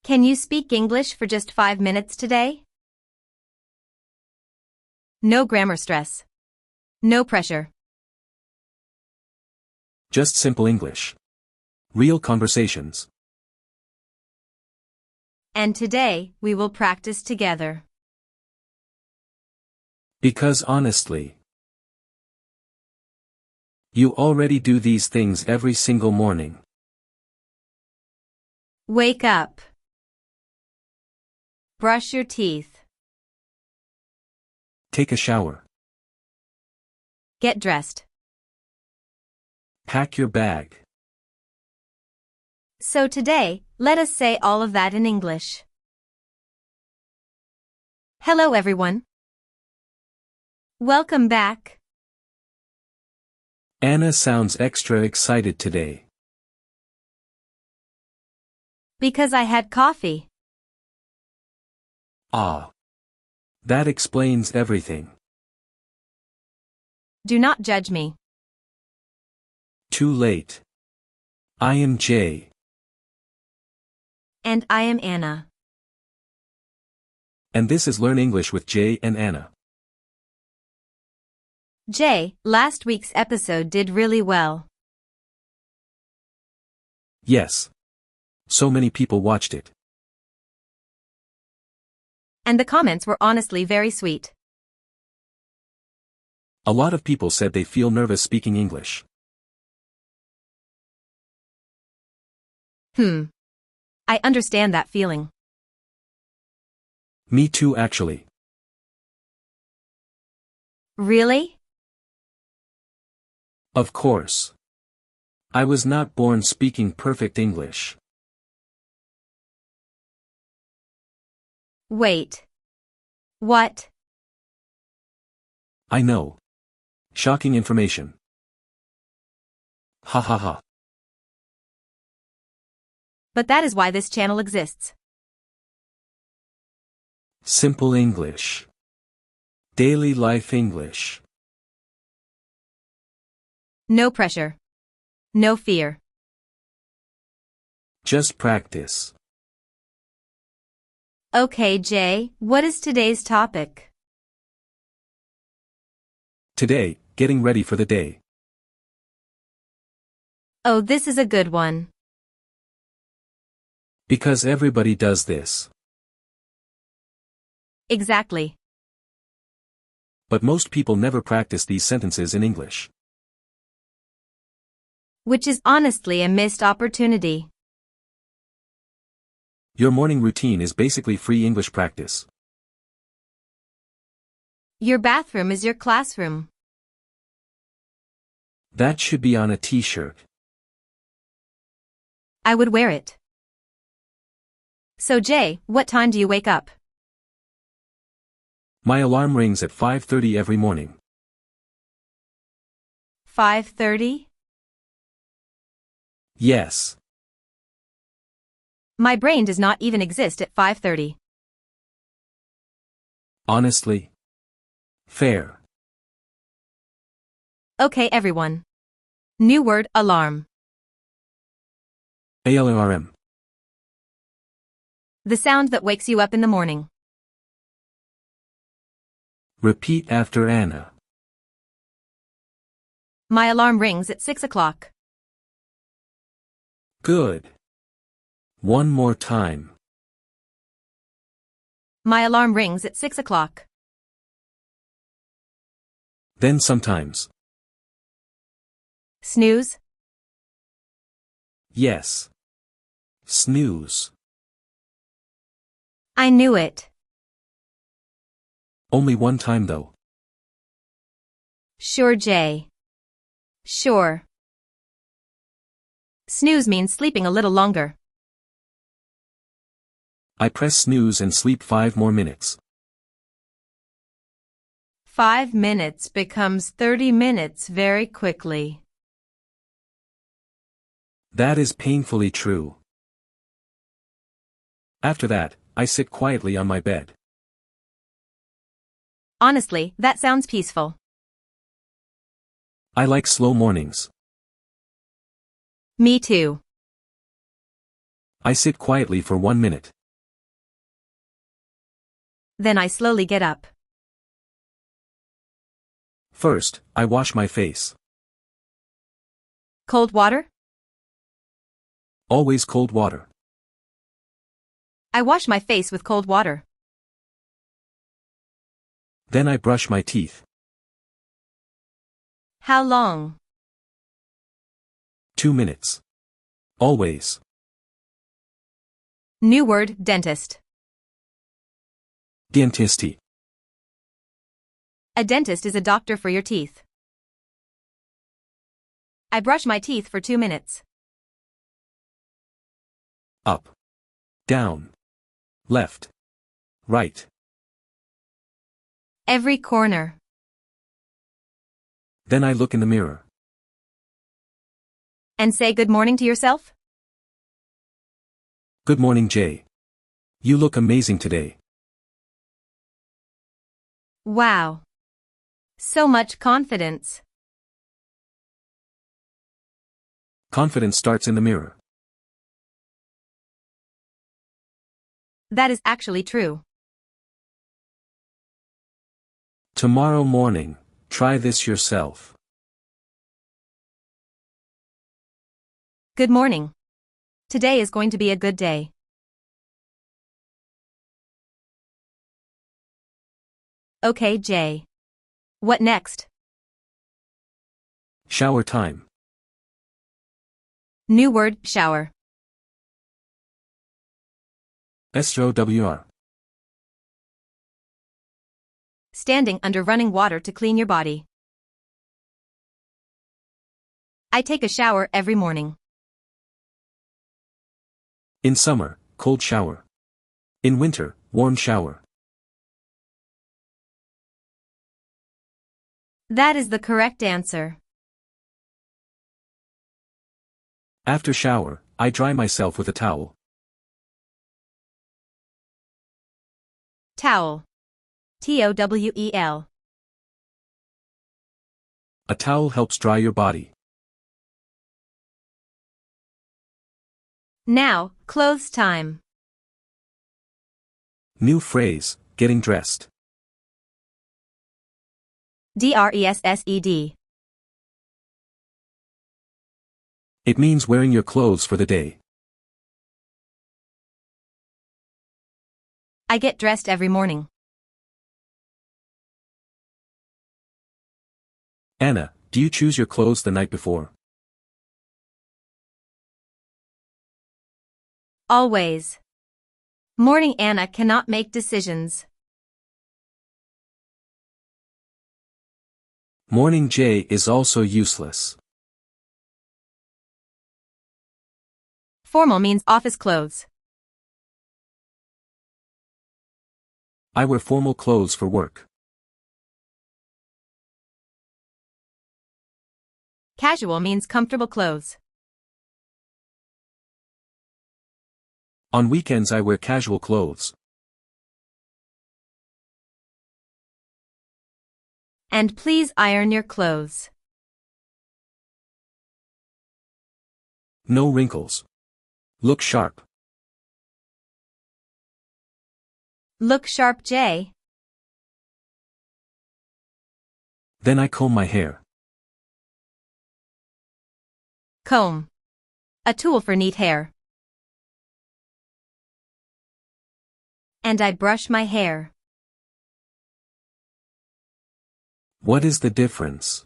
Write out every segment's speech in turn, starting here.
Can you speak English for just 5 minutes today? No grammar stress. No pressure. Just simple English. Real conversations. And today, we will practice together. Because honestly, you already do these things every single morning. Wake up. Brush your teeth. Take a shower. Get dressed. Pack your bag. So today, let us say all of that in English. Hello everyone. Welcome back. Anna sounds extra excited today. Because I had coffee. Ah. That explains everything. Do not judge me. Too late. I am Jay. And I am Anna. And this is Learn English with Jay and Anna. Jay, last week's episode did really well. Yes. So many people watched it. And the comments were honestly very sweet. A lot of people said they feel nervous speaking English. I understand that feeling. Me too, actually. Really? Of course. I was not born speaking perfect English. Wait. What? I know. Shocking information. Ha ha ha. But that is why this channel exists. Simple English. Daily life English. No pressure. No fear. Just practice. Okay, Jay, what is today's topic? Today, getting ready for the day. Oh, this is a good one. Because everybody does this. Exactly. But most people never practice these sentences in English. Which is honestly a missed opportunity. Your morning routine is basically free English practice. Your bathroom is your classroom. That should be on a t-shirt. I would wear it. So Jay, what time do you wake up? My alarm rings at 5:30 every morning. 5:30? Yes. My brain does not even exist at 5:30. Honestly. Fair. Okay, everyone. New word, alarm. ALARM. The sound that wakes you up in the morning. Repeat after Anna. My alarm rings at 6 o'clock. Good. One more time. My alarm rings at 6 o'clock. Then sometimes. Snooze? Yes. Snooze. I knew it. Only one time though. Sure, Jay. Sure. Snooze means sleeping a little longer. I press snooze and sleep 5 more minutes. 5 minutes becomes 30 minutes very quickly. That is painfully true. After that, I sit quietly on my bed. Honestly, that sounds peaceful. I like slow mornings. Me too. I sit quietly for 1 minute. Then I slowly get up. First, I wash my face. Cold water? Always cold water. I wash my face with cold water. Then I brush my teeth. How long? 2 minutes. Always. New word, dentist. Dentisti. A dentist is a doctor for your teeth. I brush my teeth for 2 minutes. Up. Down. Left. Right. Every corner. Then I look in the mirror. And say good morning to yourself? Good morning, Jay. You look amazing today. Wow. So much confidence. Confidence starts in the mirror. That is actually true. Tomorrow morning, try this yourself. Good morning. Today is going to be a good day. Okay, Jay. What next? Shower time. New word, shower. SOWR. Standing under running water to clean your body. I take a shower every morning. In summer, cold shower. In winter, warm shower. That is the correct answer. After shower, I dry myself with a towel. Towel. TOWEL. A towel helps dry your body. Now, clothes time. New phrase, getting dressed. DRESSED. It means wearing your clothes for the day. I get dressed every morning. Anna, do you choose your clothes the night before? Always. Morning Anna cannot make decisions. Morning Jay is also useless. Formal means office clothes. I wear formal clothes for work. Casual means comfortable clothes. On weekends I wear casual clothes. And please iron your clothes. No wrinkles. Look sharp. Look sharp, Jay. Then I comb my hair. Comb. A tool for neat hair. And I brush my hair. What is the difference?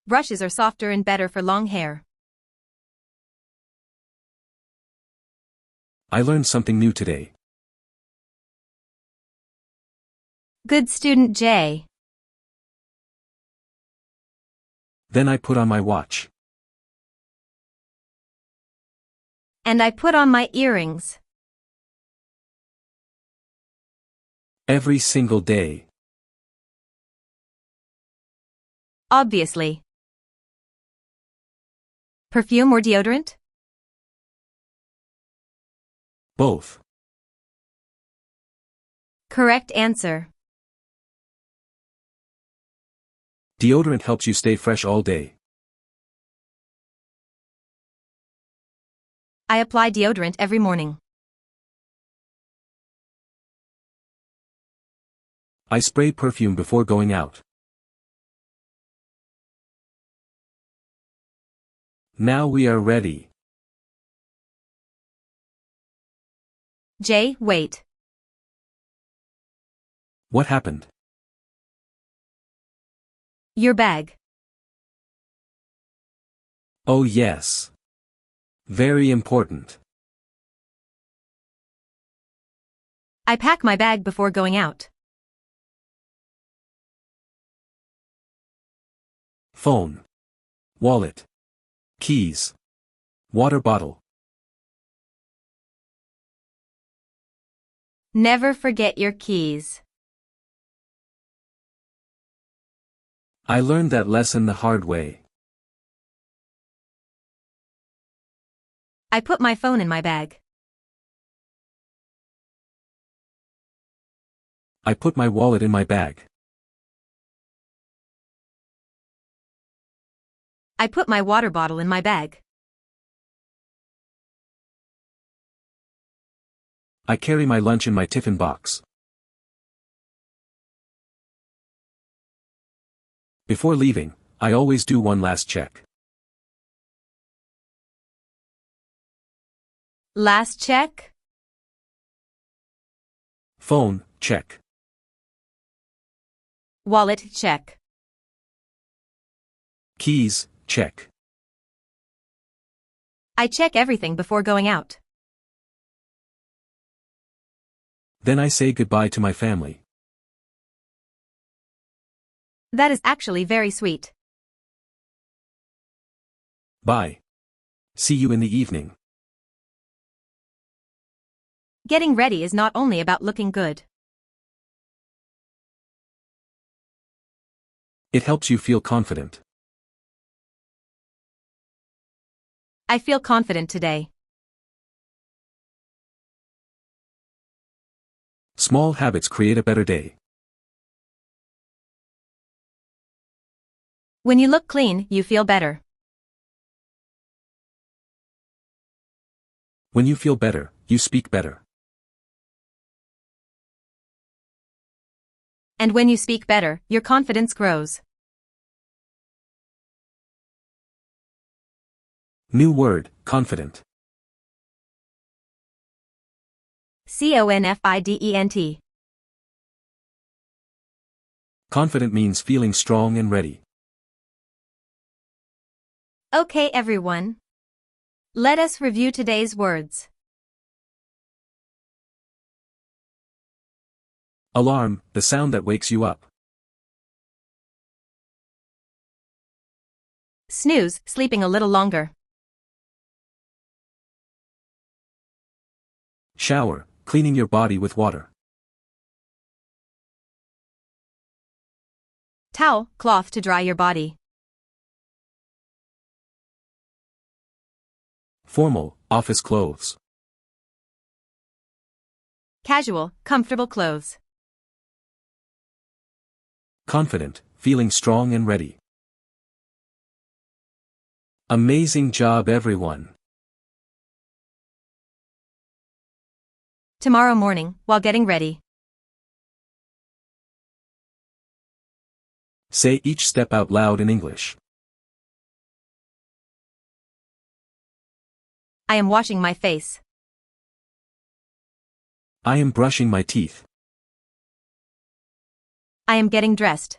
Brushes are softer and better for long hair. I learned something new today. Good student, Jay. Then I put on my watch. And I put on my earrings. Every single day. Obviously. Perfume or deodorant? Both. Correct answer. Deodorant helps you stay fresh all day. I apply deodorant every morning. I spray perfume before going out. Now we are ready. Jay, wait. What happened? Your bag. Oh yes. Very important. I pack my bag before going out. Phone. Wallet. Keys. Water bottle. Never forget your keys. I learned that lesson the hard way. I put my phone in my bag. I put my wallet in my bag. I put my water bottle in my bag. I carry my lunch in my tiffin box. Before leaving, I always do one last check. Last check? Phone, check. Wallet, check. Keys, check. I check everything before going out. Then I say goodbye to my family. That is actually very sweet. Bye. See you in the evening. Getting ready is not only about looking good. It helps you feel confident. I feel confident today. Small habits create a better day. When you look clean, you feel better. When you feel better, you speak better. And when you speak better, your confidence grows. New word, confident. Confident. Confident means feeling strong and ready. Okay, everyone. Let us review today's words. Alarm, the sound that wakes you up. Snooze, sleeping a little longer. Shower, cleaning your body with water. Towel, cloth to dry your body. Formal, office clothes. Casual, comfortable clothes. Confident, feeling strong and ready. Amazing job, everyone. Tomorrow morning, while getting ready. Say each step out loud in English. I am washing my face. I am brushing my teeth. I am getting dressed.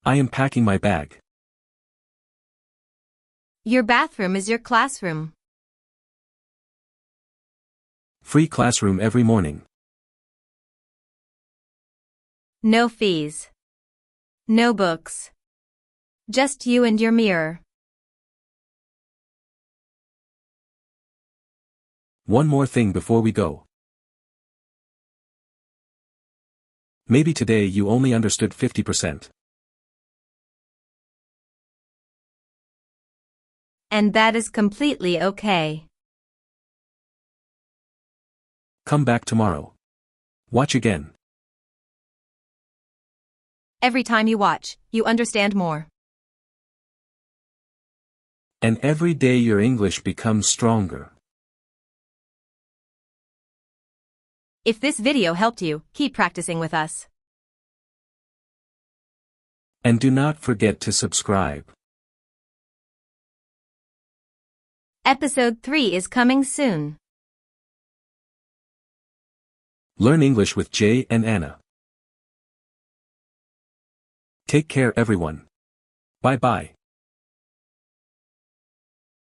I am packing my bag. Your bathroom is your classroom. Free classroom every morning. No fees. No books. Just you and your mirror. One more thing before we go. Maybe today you only understood 50%. And that is completely okay. Come back tomorrow. Watch again. Every time you watch, you understand more. And every day your English becomes stronger. If this video helped you, keep practicing with us. And do not forget to subscribe. Episode 3 is coming soon. Learn English with Jay and Anna. Take care everyone. Bye bye.